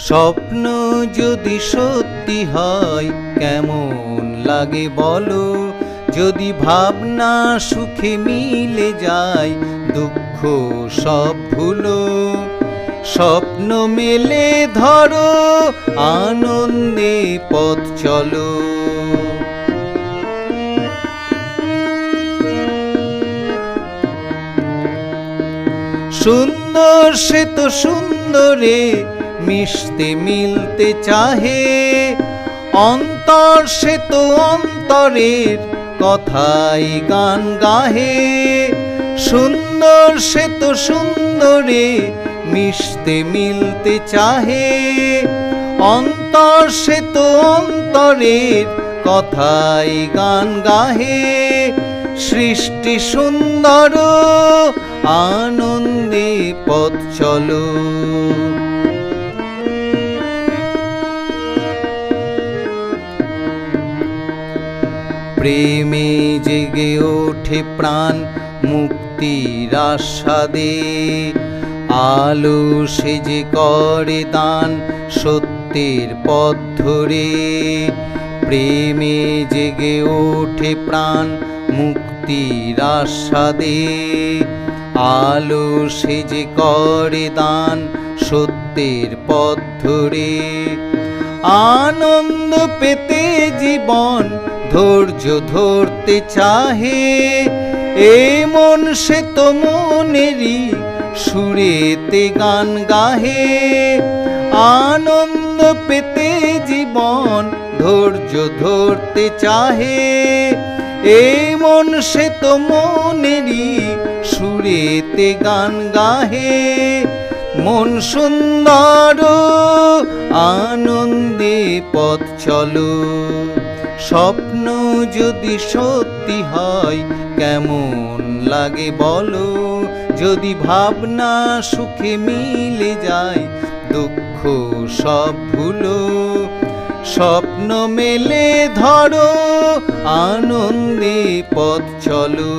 স্বপ্ন যদি সত্যি হয় কেমন লাগে বলো, যদি ভাবনা সুখে মিলে যায় দুঃখ সব ভুলো। স্বপ্ন মেলে ধরো আনন্দে পথ চলো। সুন্দর সে তো সুন্দরে মিশতে মিলতে চাহে, অন্তর সে তো অন্তরের কথাই গান গাহে। সুন্দর সে তো সুন্দরে মিশতে মিলতে চাহে, অন্তর সে তো অন্তরের কথাই গান গাহে। সৃষ্টি সুন্দর আনন্দে পথ চলো। প্রেমে জেগে ওঠে প্রাণ মুক্তির আস্বাদে, আলো সেজে করে দান সত্যের পথ ধরে। প্রেমে জেগে ওঠে প্রাণ মুক্তির আস্বাদে, আলো সেজে করে দান সত্যের পথ ধরে। আনন্দ পেতে জীবন ধৈর্য ধরতে চাহে, এ মন সে তো মনেরই সুরেতে গান গাহে। আনন্দ পেতে জীবন ধৈর্য ধরতে চাহে, এ মন সে তো মনেরই সুরেতে গান গাহে। মন সুন্দর আনন্দে পথ চলো। স্বপ্ন যদি সত্যি হয় কেমন লাগে বলো, যদি ভাবনা সুখে মিলে যায় দুঃখ সব ভুলো। স্বপ্ন মেলে ধরো আনন্দে পথ চলো।